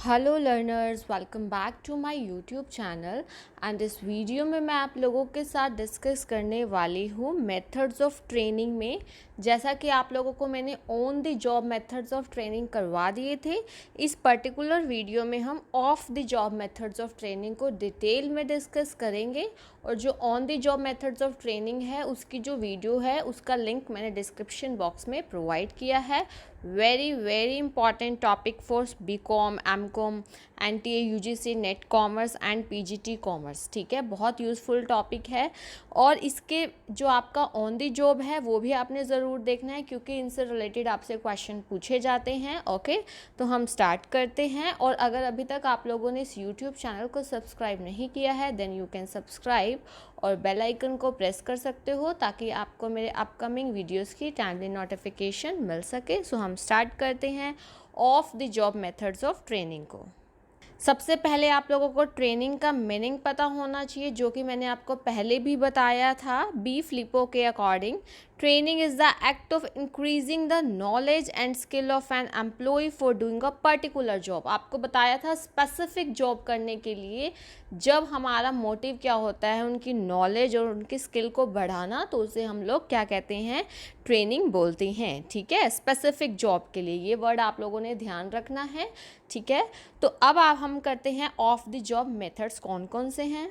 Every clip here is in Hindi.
Hello learners, welcome back to my YouTube channel. And इस वीडियो में मैं आप लोगों के साथ डिस्कस करने वाली हूँ मेथड्स ऑफ ट्रेनिंग में। जैसा कि आप लोगों को मैंने on the job methods of training करवा दिए थे, इस पर्टिकुलर वीडियो में हम of the job methods of training को डिटेल में डिस्कस करेंगे। और जो on the job methods of training है उसकी जो वीडियो है उसका लिंक मैंने डिस्क्रिप्शन बॉक्स में प्रोवाइड किया है। Very important topic for BCom, MCom, NTA, UGC, NET commerce and PGT commerce. ठीक है, बहुत यूज़फुल टॉपिक है। और इसके जो आपका ऑन द जॉब है वो भी आपने ज़रूर देखना है, क्योंकि इनसे रिलेटेड आपसे क्वेश्चन पूछे जाते हैं। ओके, तो हम स्टार्ट करते हैं। और अगर अभी तक आप लोगों ने इस यूट्यूब चैनल को सब्सक्राइब नहीं किया है देन यू कैन सब्सक्राइब और बेल आइकन को प्रेस कर सकते हो, ताकि आपको मेरे अपकमिंग वीडियोस की टाइमली नोटिफिकेशन मिल सके। सो हम स्टार्ट करते हैं of the job methods of training को। सबसे पहले आप लोगों को ट्रेनिंग का मीनिंग पता होना चाहिए, जो कि मैंने आपको पहले भी बताया था बी फ्लिपो के according. Training is the act of increasing the knowledge and skill of an employee for doing a particular job. आपको बताया था स्पेसिफिक जॉब करने के लिए जब हमारा मोटिव क्या होता है, उनकी नॉलेज और उनकी स्किल को बढ़ाना, तो उसे हम लोग क्या कहते हैं, ट्रेनिंग बोलते हैं। ठीक है, स्पेसिफिक जॉब के लिए ये वर्ड आप लोगों ने ध्यान रखना है। ठीक है, तो अब आप हम करते हैं ऑफ द जॉब मेथड्स कौन कौन से हैं।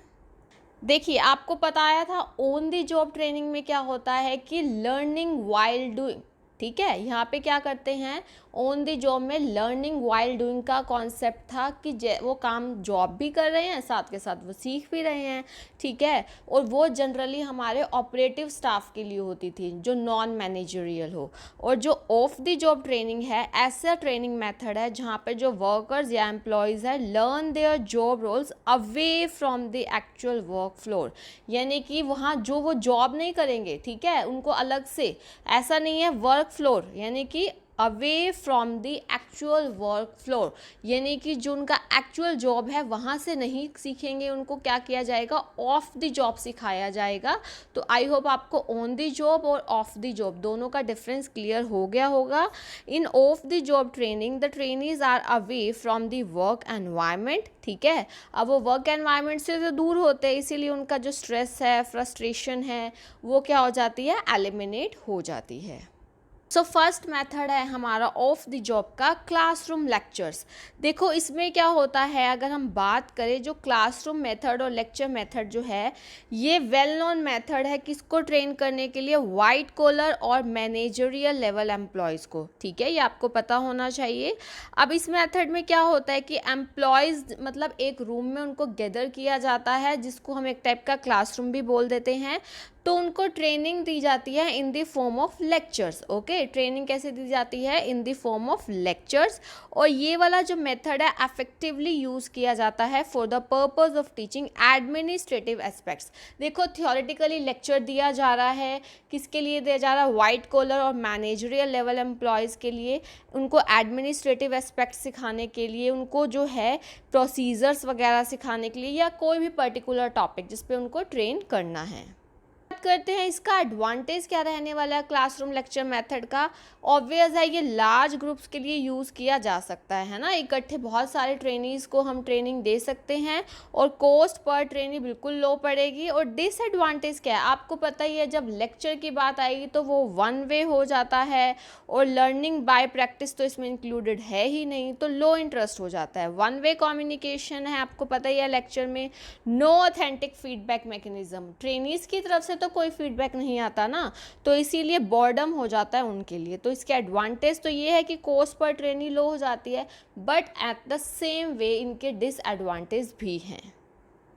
देखिए, आपको बताया था ऑन द जॉब ट्रेनिंग में क्या होता है कि लर्निंग वाइल डूइंग। ठीक है, यहाँ पे क्या करते हैं, ऑन द जॉब में लर्निंग वाइल डूइंग का कॉन्सेप्ट था कि वो काम जॉब भी कर रहे हैं, साथ के साथ वो सीख भी रहे हैं। ठीक है, और वो जनरली हमारे ऑपरेटिव स्टाफ के लिए होती थी जो नॉन मैनेजरियल हो। और जो ऑफ द जॉब ट्रेनिंग है, ऐसा ट्रेनिंग मेथड है जहाँ पे जो वर्कर्स या एम्प्लॉयज़ है learn their job roles away from the actual work floor. यानी कि वहाँ जो वो जॉब नहीं करेंगे, ठीक है, उनको अलग से, ऐसा नहीं है वर्क फ्लोर, यानी कि away from the actual work floor, यानी कि जो उनका एक्चुअल जॉब है वहाँ से नहीं सीखेंगे, उनको क्या किया जाएगा, ऑफ द जॉब सिखाया जाएगा। तो आई होप आपको ऑन द जॉब और ऑफ द जॉब दोनों का डिफरेंस क्लियर हो गया होगा। In off the job training the trainees are away from the work environment. ठीक है, अब वो वर्क एनवायरनमेंट से तो दूर होते हैं, इसीलिए उनका जो स्ट्रेस है, फ्रस्ट्रेशन है, वो क्या हो जाती है, एलिमिनेट हो जाती है। सो फर्स्ट मेथड है हमारा ऑफ द जॉब का क्लासरूम लेक्चर्स। देखो, इसमें क्या होता है, अगर हम बात करें जो क्लासरूम मेथड और लेक्चर मेथड जो है, ये वेल नोन मेथड है किसको ट्रेन करने के लिए, वाइट कॉलर और मैनेजरियल लेवल एम्प्लॉयज़ को। ठीक है, ये आपको पता होना चाहिए। अब इस मेथड में क्या होता है कि एम्प्लॉयज़ मतलब एक रूम में उनको गैदर किया जाता है, जिसको हम एक टाइप का क्लासरूम भी बोल देते हैं। तो उनको ट्रेनिंग दी जाती है in the form of lectures. Okay, training कैसे दी जाती है, in the form of lectures. और ये वाला जो मेथड है इफेक्टिवली यूज़ किया जाता है for the purpose of teaching administrative aspects. देखो, थियोरेटिकली लेक्चर दिया जा रहा है, किसके लिए दिया जा रहा है, वाइट कॉलर और मैनेजरियल लेवल एम्प्लॉयज़ के लिए, उनको एडमिनिस्ट्रेटिव एस्पेक्ट्स सिखाने के लिए, उनको जो है प्रोसीजर्स वगैरह सिखाने के लिए, या कोई भी पर्टिकुलर टॉपिक जिस पे उनको ट्रेन करना है। बात करते हैं इसका एडवांटेज क्या रहने वाला है क्लासरूम लेक्चर मेथड का। ऑब्वियस है, ये लार्ज ग्रुप्स के लिए यूज़ किया जा सकता है ना, इकट्ठे बहुत सारे ट्रेनीज़ को हम ट्रेनिंग दे सकते हैं और कॉस्ट पर ट्रेनी बिल्कुल लो पड़ेगी। और डिसएडवांटेज क्या है, आपको पता ही है, जब लेक्चर की बात आएगी तो वो वन वे हो जाता है और लर्निंग बाय प्रैक्टिस तो इसमें इंक्लूडेड है ही नहीं, तो लो इंटरेस्ट हो जाता है। वन वे कम्युनिकेशन है, आपको पता ही है, लेक्चर में no authentic feedback mechanism, trainees की तरफ से तो कोई फीडबैक नहीं आता ना, तो इसीलिए बॉर्डम हो जाता है उनके लिए। तो इसके एडवांटेज तो ये है कि कॉस्ट पर ट्रेनी लो हो जाती है, but at the same way इनके डिसएडवांटेज भी हैं।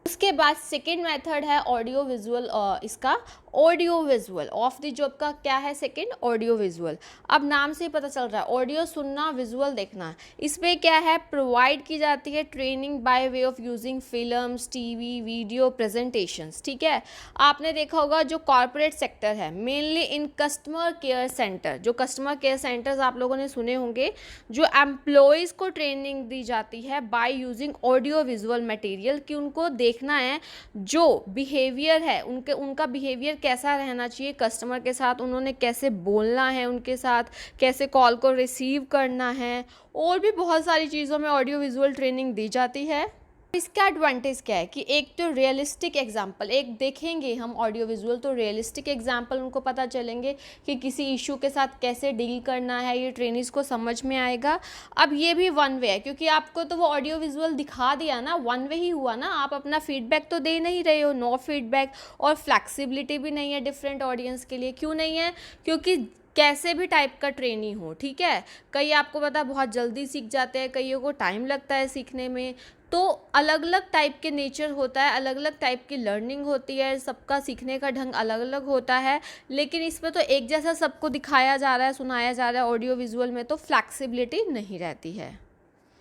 उसके बाद सेकेंड मेथड है ऑडियो विजुअल। इसका audio visual of the job का क्या है, सेकेंड ऑडियो विजुअल। अब नाम से ही पता चल रहा है, ऑडियो सुनना, विजुअल देखना। इसमें क्या है, प्रोवाइड की जाती है training by way of using films, TV, video, presentations. ठीक है, आपने देखा होगा जो कॉर्पोरेट सेक्टर है, mainly in customer care centre, जो कस्टमर केयर सेंटर्स आप लोगों ने सुने होंगे, जो एम्प्लॉयज़ को ट्रेनिंग दी जाती है by using audio visual material, कि उनको देखना है जो बिहेवियर है, उनका बिहेवियर कैसा रहना चाहिए कस्टमर के साथ, उन्होंने कैसे बोलना है उनके साथ, कैसे कॉल को रिसीव करना है, और भी बहुत सारी चीज़ों में ऑडियो विजुअल ट्रेनिंग दी जाती है। इसका एडवांटेज क्या है कि एक तो रियलिस्टिक एग्जाम्पल, एक देखेंगे हम ऑडियो विजुअल तो रियलिस्टिक एग्जाम्पल उनको पता चलेंगे कि किसी इशू के साथ कैसे डील करना है, ये ट्रेनिंग्स को समझ में आएगा। अब ये भी वन वे है, क्योंकि आपको तो वो ऑडियो विजुअल दिखा दिया ना, वन वे ही हुआ ना, आप अपना फीडबैक तो दे नहीं रहे हो, नो फीडबैक। और फ्लैक्सिबिलिटी भी नहीं है डिफरेंट ऑडियंस के लिए। क्यों नहीं है? क्योंकि कैसे भी टाइप का ट्रेनी हो, ठीक है, कई आपको पता बहुत जल्दी सीख जाते हैं, कईयों को टाइम लगता है सीखने में। तो अलग अलग टाइप के नेचर होता है, अलग अलग टाइप की लर्निंग होती है, सबका सीखने का ढंग अलग अलग होता है। लेकिन इसमें तो एक जैसा सबको दिखाया जा रहा है, सुनाया जा रहा है, ऑडियो विजुअल में तो फ्लैक्सिबिलिटी नहीं रहती है।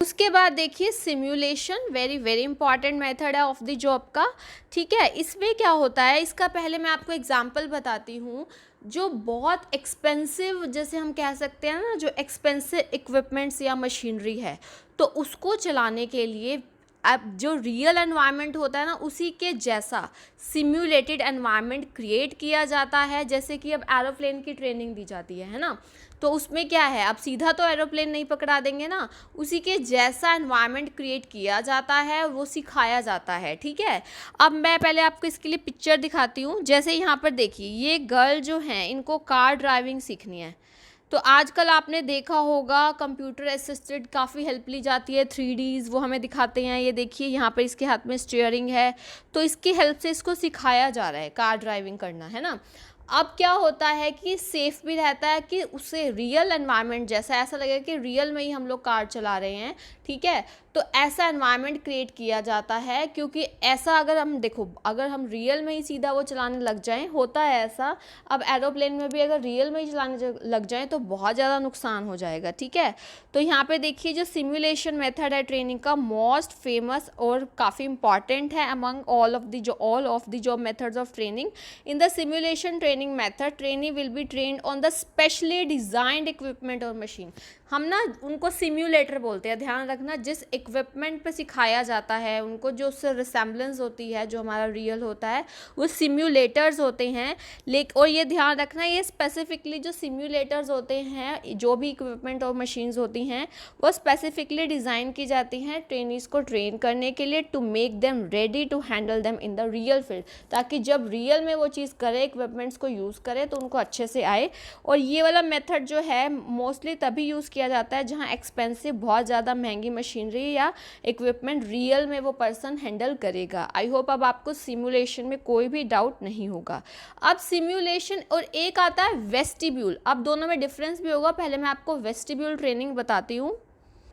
उसके बाद देखिए simulation, very very important method है ऑफ द जॉब का, ठीक है। इसमें क्या होता है, इसका पहले मैं आपको एग्जांपल बताती हूँ। जो बहुत एक्सपेंसिव, जैसे हम कह सकते हैं ना, जो एक्सपेंसिव इक्विपमेंट्स या मशीनरी है, तो उसको चलाने के लिए अब जो रियल एनवायरनमेंट होता है ना, उसी के जैसा सिम्युलेटेड एनवायरनमेंट क्रिएट किया जाता है। जैसे कि अब एरोप्लेन की ट्रेनिंग दी जाती है ना, तो उसमें क्या है, अब सीधा तो एरोप्लेन नहीं पकड़ा देंगे ना, उसी के जैसा एनवायरनमेंट क्रिएट किया जाता है, वो सिखाया जाता है, ठीक है। अब मैं पहले आपको इसके लिए पिक्चर दिखाती हूँ। जैसे यहाँ पर देखिए, ये गर्ल जो हैं, इनको कार ड्राइविंग सीखनी है। तो आजकल आपने देखा होगा कंप्यूटर असिस्टेड काफ़ी हेल्प ली जाती है, 3Ds वो हमें दिखाते हैं। ये देखिए यहाँ पर इसके हाथ में स्टीयरिंग है, तो इसकी हेल्प से इसको सिखाया जा रहा है कार ड्राइविंग करना, है ना। अब क्या होता है कि सेफ़ भी रहता है, कि उससे रियल एनवायरनमेंट जैसा, ऐसा लगेगा कि रियल में ही हम लोग कार चला रहे हैं, ठीक है। तो ऐसा एनवायरनमेंट क्रिएट किया जाता है, क्योंकि ऐसा अगर हम देखो, अगर हम रियल में ही सीधा वो चलाने लग जाएं, होता है ऐसा। अब एरोप्लेन में भी अगर रियल में ही चलाने लग जाएं तो बहुत ज़्यादा नुकसान हो जाएगा, ठीक है। तो यहाँ पे देखिए जो सिमुलेशन मेथड है ट्रेनिंग का, मोस्ट फेमस और काफ़ी इंपॉर्टेंट है among all of the job methods of training. In the simulation training method, trainee will be trained on the specially designed equipment और मशीन। हम ना उनको सिम्युलेटर बोलते हैं, ध्यान रखना, जिस इक्विपमेंट पे सिखाया जाता है उनको, जो उससे रिसेम्बलेंस होती है, जो हमारा रियल होता है, वो सिम्युलेटर्स होते हैं। और ये ध्यान रखना, ये स्पेसिफिकली जो सिम्युलेटर्स होते हैं, जो भी इक्विपमेंट और मशीन्स होती हैं, वो स्पेसिफिकली डिज़ाइन की जाती हैं ट्रेनीज़ को ट्रेन करने के लिए, to make them ready to handle them in the real field, ताकि जब रियल में वो चीज़ करे, इक्विपमेंट्स को यूज़ करे, तो उनको अच्छे से आए। और ये वाला मेथड जो है मोस्टली तभी यूज़ किया जाता है जहाँ एक्सपेंसिव, बहुत ज़्यादा महंगी मशीनरी या इक्विपमेंट रियल में वो पर्सन हैंडल करेगा। आई होप अब आपको सिमुलेशन में कोई भी डाउट नहीं होगा। अब सिमुलेशन और एक आता है वेस्टिब्यूल, अब दोनों में डिफरेंस भी होगा। पहले मैं आपको वेस्टिब्यूल ट्रेनिंग बताती हूँ।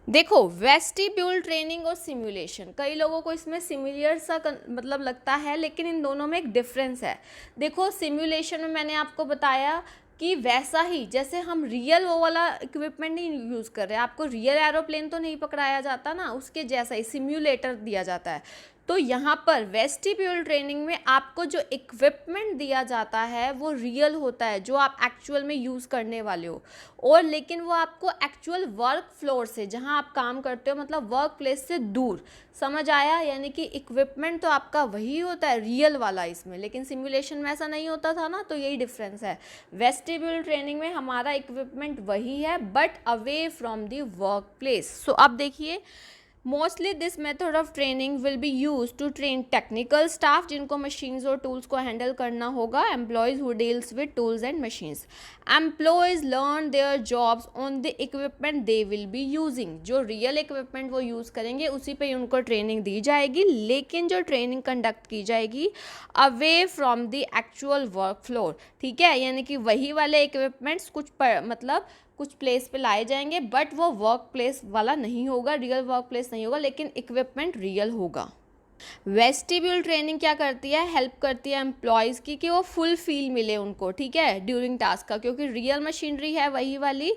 देखो, वेस्टिब्यूल ट्रेनिंग और सिमुलेशन, कई लोगों को इसमें सिमिलर सा मतलब लगता है, लेकिन इन दोनों में एक डिफरेंस है। देखो, सिमुलेशन में मैंने आपको बताया कि वैसा ही जैसे हम रियल वो वाला इक्विपमेंट नहीं यूज़ कर रहे हैं, आपको रियल एरोप्लेन तो नहीं पकड़ाया जाता ना, उसके जैसा ही सिम्युलेटर दिया जाता है। तो यहाँ पर वेस्टिब्यूल ट्रेनिंग में आपको जो इक्विपमेंट दिया जाता है वो रियल होता है, जो आप एक्चुअल में यूज़ करने वाले हो, और लेकिन वो आपको एक्चुअल वर्क फ्लोर से, जहाँ आप काम करते हो, मतलब वर्क प्लेस से दूर, समझ आया। यानी कि इक्विपमेंट तो आपका वही होता है रियल वाला इसमें, लेकिन सिमुलेशन में ऐसा नहीं होता था ना, तो यही डिफरेंस है। वेस्टिब्यूल ट्रेनिंग में हमारा इक्विपमेंट वही है, but away from the work place. So अब देखिए, mostly this method of training will be use to train technical staff, जिनको मशीन्स और टूल्स को हैंडल करना होगा, employees who deals with tools and machines. Employees learn their jobs on the equipment they will be using, जो रियल इक्विपमेंट वो यूज़ करेंगे उसी पे उनको ट्रेनिंग दी जाएगी, लेकिन जो ट्रेनिंग कंडक्ट की जाएगी away from the actual work floor, ठीक है। यानी कि वही वाले इक्विपमेंट्स कुछ प्लेस पे लाए जाएंगे, बट वो वर्क प्लेस वाला नहीं होगा, रियल वर्क प्लेस नहीं होगा, लेकिन इक्विपमेंट रियल होगा। वेस्टिब्यूल ट्रेनिंग क्या करती है, हेल्प करती है एम्प्लॉयज़ की कि वो फुल फील मिले उनको, ठीक है, ड्यूरिंग टास्क का, क्योंकि रियल मशीनरी है वही वाली,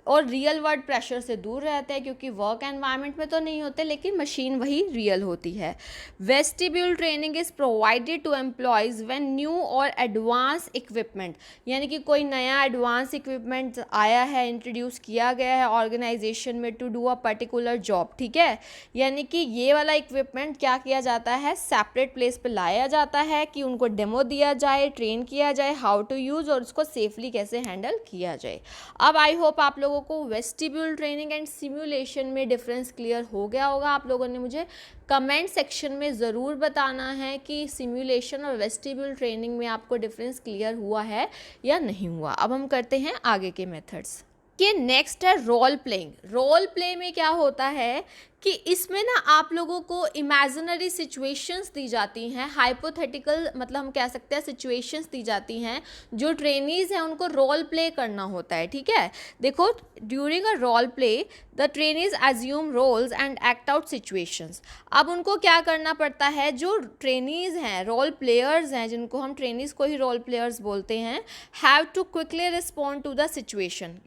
और रियल वर्ल्ड प्रेशर से दूर रहते हैं, क्योंकि वर्क एनवायरनमेंट में तो नहीं होते लेकिन मशीन वही रियल होती है। Vestibule training is provided to employees when new और एडवांस इक्विपमेंट, यानी कि कोई नया एडवांस इक्विपमेंट आया है, इंट्रोड्यूस किया गया है ऑर्गेनाइजेशन में to do a particular job, ठीक है। यानी कि ये वाला इक्विपमेंट क्या किया जाता है, सेपरेट प्लेस पे लाया जाता है कि उनको डेमो दिया जाए, ट्रेन किया जाए हाउ टू यूज़ और उसको सेफली कैसे हैंडल किया जाए। अब आई होप आप लोगों को वेस्टिब्यूल ट्रेनिंग एंड सिमुलेशन में डिफरेंस क्लियर हो गया होगा। आप लोगों ने मुझे कमेंट सेक्शन में ज़रूर बताना है कि सिमुलेशन और वेस्टिब्यूल ट्रेनिंग में आपको डिफरेंस क्लियर हुआ है या नहीं हुआ। अब हम करते हैं आगे के मेथड्स। कि नेक्स्ट है रोल प्लेइंग। रोल प्ले में क्या होता है कि इसमें ना आप लोगों को इमेजिनरी सिचुएशंस दी जाती हैं, हाइपोथेटिकल मतलब हम कह सकते हैं सिचुएशंस दी जाती हैं, जो ट्रेनीज़ हैं उनको रोल प्ले करना होता है, ठीक है। देखो, during a role play the trainees assume roles and act out situations. अब उनको क्या करना पड़ता है, जो ट्रेनीज़ हैं, रोल प्लेयर्स हैं, जिनको हम ट्रेनीज़ को ही रोल प्लेयर्स बोलते हैं, have to quickly respond to the situation.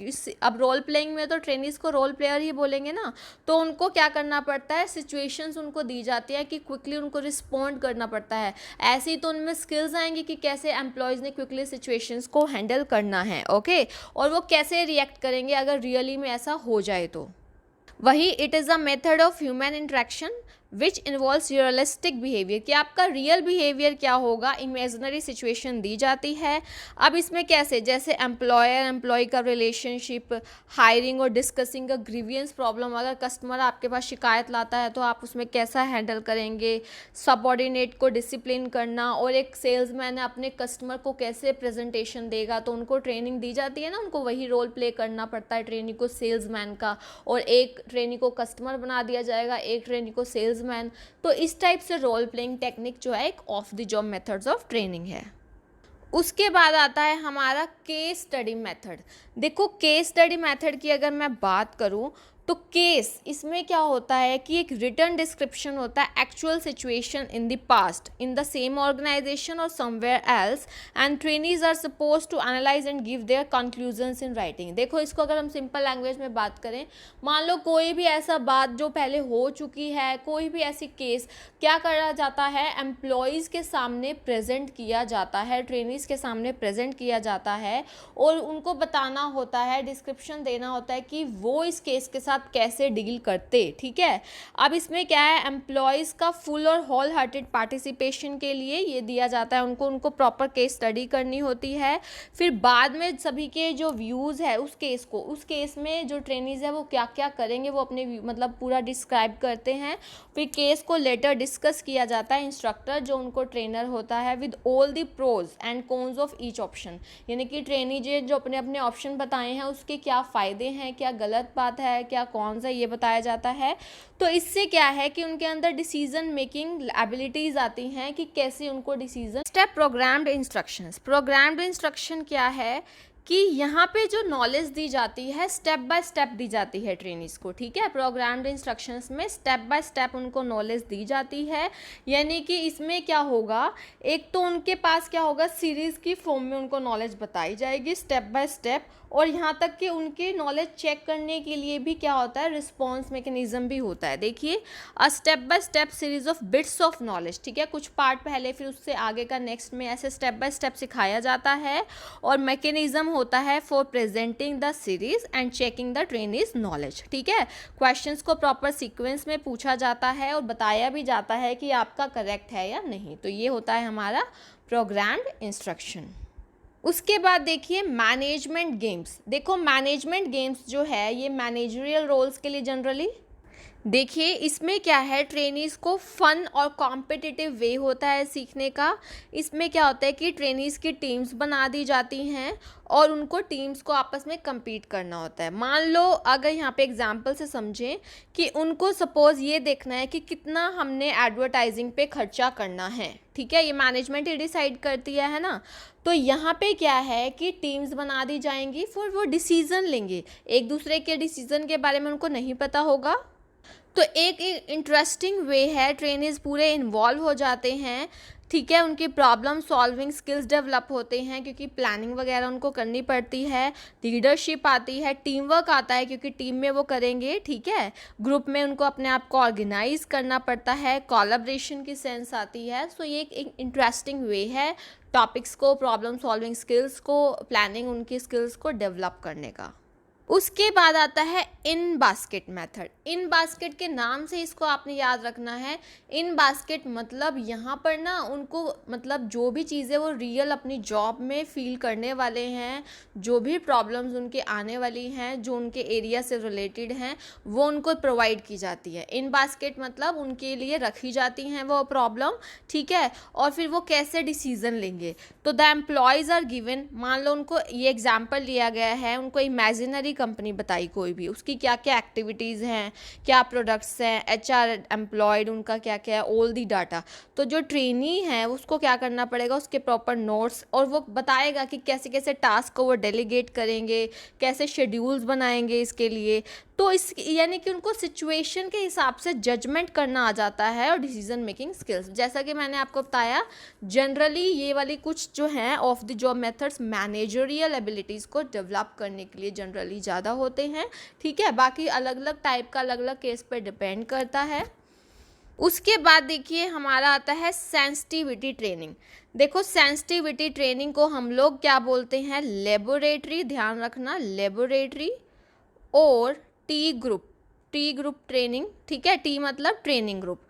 अब रोल प्लेइंग में तो ट्रेनीज़ को रोल प्लेयर ही बोलेंगे ना, तो उनको क्या करना पड़ता है, सिचुएशंस उनको दी जाती है कि क्विकली उनको रिस्पॉन्ड करना पड़ता है। ऐसी तो उनमें स्किल्स आएंगी कि कैसे एम्प्लॉयज़ ने क्विकली सिचुएशंस को हैंडल करना है, ओके, और वो कैसे रिएक्ट करेंगे अगर रियली में ऐसा हो जाए तो। वही it is a method of human interaction which involves realistic behaviour, कि आपका रियल बिहेवियर क्या होगा, इमेजिनरी सिचुएशन दी जाती है। अब इसमें कैसे, जैसे एम्प्लॉयर एम्प्लॉय का रिलेशनशिप, हायरिंग और डिस्कसिंग अ ग्रीवियंस प्रॉब्लम, अगर कस्टमर आपके पास शिकायत लाता है तो आप उसमें कैसा हैंडल करेंगे, सबऑर्डिनेट को डिसिप्लिन करना, और एक सेल्समैन है अपने कस्टमर को कैसे प्रेजेंटेशन देगा, तो उनको ट्रेनिंग दी जाती है ना, उनको वही रोल प्ले करना पड़ता है ट्रेनी को सेल्समैन का, और एक ट्रेनी को कस्टमर बना दिया जाएगा, एक ट्रेनी को सेल्समैन। तो इस टाइप से रोल प्लेइंग टेक्निक जो है एक of the job methods of training है। उसके बाद आता है हमारा केस स्टडी मेथड। देखो, केस स्टडी मेथड की अगर मैं बात करूं तो केस, इसमें क्या होता है कि एक रिटन डिस्क्रिप्शन होता है actual situation in the past in the same organisation और somewhere else, and trainees are suppose to analyse and give their conclusions in writing. देखो, इसको अगर हम सिंपल लैंग्वेज में बात करें, मान लो कोई भी ऐसा बात जो पहले हो चुकी है, कोई भी ऐसी केस क्या करा जाता है, एम्प्लॉयज़ के सामने प्रेजेंट किया जाता है, ट्रेनीज़ के सामने प्रेजेंट किया जाता है, और उनको बताना होता है, डिस्क्रिप्शन देना होता है कि वो इस केस के साथ कैसे डील करते, ठीक है। अब इसमें क्या है, एम्प्लॉयज़ का फुल और होल हार्टेड पार्टिसिपेशन के लिए ये दिया जाता है, उनको प्रॉपर केस स्टडी करनी होती है। फिर बाद में सभी के जो व्यूज़ है उस केस में जो ट्रेनीज़ है वो क्या क्या करेंगे वो अपने मतलब पूरा डिस्क्राइब करते हैं। फिर केस को लेटर डिस्कस किया जाता है इंस्ट्रक्टर जो उनको ट्रेनर होता है with all the pros and cons of each option, यानी कि ट्रेनी जो अपने अपने ऑप्शन बताए हैं उसके क्या फ़ायदे हैं, क्या गलत बात है, क्या कौन सा, ये बताया जाता है। तो इससे क्या है कि उनके अंदर डिसीजन मेकिंग एबिलिटीज़ आती हैं कि कैसे उनको decision. Step programmed instructions. Programmed instruction क्या है कि यहाँ पे जो नॉलेज दी जाती है स्टेप बाय स्टेप दी जाती है ट्रेनीज़ को, ठीक है। प्रोग्राम्ड इंस्ट्रक्शंस में स्टेप बाय स्टेप उनको नॉलेज दी जाती है, यानी कि इसमें क्या होगा, एक तो उनके पास क्या होगा, सीरीज़ की फॉर्म में उनको नॉलेज बताई जाएगी स्टेप बाय स्टेप, और यहाँ तक कि उनकी नॉलेज चेक करने के लिए भी क्या होता है, रिस्पॉन्स मैकेनिज्म भी होता है। देखिए, a step by step series of bits of knowledge, ठीक है, कुछ पार्ट पहले फिर उससे आगे का नेक्स्ट में ऐसे स्टेप बाय स्टेप सिखाया जाता है, और मैकेनिज्म होता है for presenting the series and checking the trainees knowledge, ठीक है। क्वेश्चंस को प्रॉपर सीक्वेंस में पूछा जाता है और बताया भी जाता है कि आपका करेक्ट है या नहीं। तो ये होता है हमारा प्रोग्राम्ड इंस्ट्रक्शन। उसके बाद देखिए मैनेजमेंट गेम्स। देखो, मैनेजमेंट गेम्स जो है ये मैनेजरियल रोल्स के लिए जनरली, देखिए इसमें क्या है, ट्रेनीज़ को फ़न और कॉम्पिटिटिव वे होता है सीखने का। इसमें क्या होता है कि ट्रेनीज़ की टीम्स बना दी जाती हैं और उनको टीम्स को आपस में compete करना होता है। मान लो अगर यहाँ पे एग्जांपल से समझें कि उनको सपोज़ ये देखना है कि कितना हमने एडवर्टाइजिंग पे खर्चा करना है, ठीक है, ये मैनेजमेंट ही डिसाइड करती है ना। तो यहाँ पे क्या है कि टीम्स बना दी जाएंगी, फिर वो डिसीज़न लेंगे, एक दूसरे के डिसीज़न के बारे में उनको नहीं पता होगा, तो एक इंटरेस्टिंग वे है, ट्रेनीज पूरे इन्वॉल्व हो जाते हैं, ठीक है, उनकी प्रॉब्लम सॉल्विंग स्किल्स डेवलप होते हैं क्योंकि प्लानिंग वगैरह उनको करनी पड़ती है, लीडरशिप आती है, टीम वर्क आता है क्योंकि टीम में वो करेंगे, ठीक है, ग्रुप में उनको अपने आप को ऑर्गेनाइज करना पड़ता है, कोलैबोरेशन की सेंस आती है। सो ये एक इंटरेस्टिंग वे है टॉपिक्स को, प्रॉब्लम सॉल्विंग स्किल्स को, प्लानिंग उनकी स्किल्स को डेवलप करने का। उसके बाद आता है इन बास्केट मेथड। इन बास्केट के नाम से इसको आपने याद रखना है। इन बास्केट मतलब यहाँ पर ना उनको मतलब जो भी चीज़ें वो रियल अपनी जॉब में फील करने वाले हैं, जो भी प्रॉब्लम्स उनके आने वाली हैं, जो उनके एरिया से रिलेटेड हैं, वो उनको प्रोवाइड की जाती है। इन बास्केट मतलब उनके लिए रखी जाती हैं वो प्रॉब्लम, ठीक है, और फिर वो कैसे डिसीजन लेंगे। तो द एम्प्लॉयज़ आर गिवन, मान लो उनको ये एग्जाम्पल लिया गया है, उनको इमेजिनरी कंपनी बताई कोई भी, उसकी क्या क्या एक्टिविटीज़ हैं, क्या प्रोडक्ट्स हैं, एचआर एम्प्लॉयड उनका क्या क्या है, ऑल दी डाटा। तो जो ट्रेनी है उसको क्या करना पड़ेगा, उसके प्रॉपर नोट्स, और वो बताएगा कि कैसे कैसे टास्क को वो डेलीगेट करेंगे, कैसे शेड्यूल्स बनाएंगे इसके लिए। तो इस यानी कि उनको सिचुएशन के हिसाब से जजमेंट करना आ जाता है और डिसीजन मेकिंग स्किल्स। जैसा कि मैंने आपको बताया, जनरली ये वाली कुछ जो हैं of the job methods managerial abilities को डेवलप करने के लिए जनरली ज़्यादा होते हैं, ठीक है, बाकी अलग अलग टाइप का अलग अलग केस पर डिपेंड करता है। उसके बाद देखिए हमारा आता है सेंसिटिविटी ट्रेनिंग। देखो सेंसिटिविटी ट्रेनिंग को हम लोग क्या बोलते हैं, लेबोरेटरी, ध्यान रखना, लेबोरेटरी और टी ग्रुप ट्रेनिंग, ठीक है, टी मतलब ट्रेनिंग ग्रुप।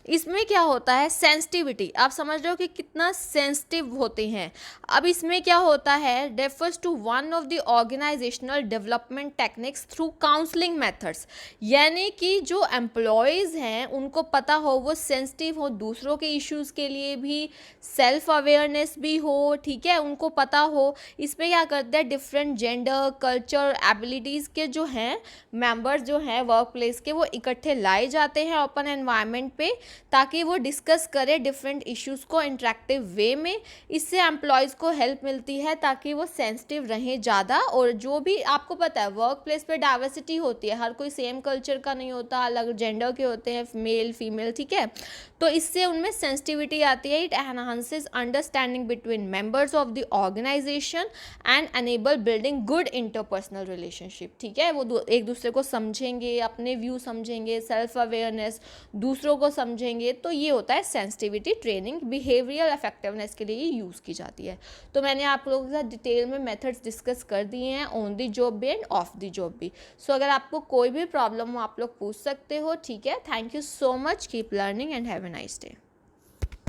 इसमें क्या होता है, सेंसिटिविटी, आप समझ रहे हो कि कितना सेंसिटिव होते हैं। अब इसमें क्या होता है, refers to one of the organisational development techniques through counselling methods. यानी कि जो एम्प्लॉयज़ हैं उनको पता हो, वो सेंसिटिव हो दूसरों के इश्यूज़ के लिए भी, सेल्फ अवेयरनेस भी हो, ठीक है, उनको पता हो। इसमें क्या करते हैं, डिफरेंट जेंडर, कल्चर, एबिलिटीज़ के जो हैं मेंबर्स जो हैं वर्क प्लेस के, वो इकट्ठे लाए जाते हैं ओपन एनवायरनमेंट पे, ताकि वो डिस्कस करें डिफरेंट इश्यूज़ को इंटरेक्टिव वे में। इससे एम्प्लॉयज़ को हेल्प मिलती है ताकि वो सेंसिटिव रहें ज़्यादा। और जो भी आपको पता है वर्क प्लेस पे डाइवर्सिटी होती है, हर कोई सेम कल्चर का नहीं होता, अलग जेंडर के होते हैं, मेल फीमेल, ठीक है, तो इससे उनमें सेंसिटिविटी आती है। It enhances understanding between members of the organisation and enable building good interpersonal relationship, ठीक है, वो एक दूसरे को समझेंगे, अपने व्यू समझेंगे, सेल्फ अवेयरनेस, दूसरों को समझेंगे। तो ये होता है सेंसिटिविटी ट्रेनिंग, बिहेवियरल इफेक्टिवनेस के लिए यूज़ की जाती है। तो मैंने आप लोगों के साथ डिटेल में मेथड्स डिस्कस कर दिए हैं, ऑन द जॉब भी एंड ऑफ द जॉब भी। सो अगर आपको कोई भी प्रॉब्लम हो आप लोग पूछ सकते हो, ठीक है। Thank you so much, keep learning and have a nice day.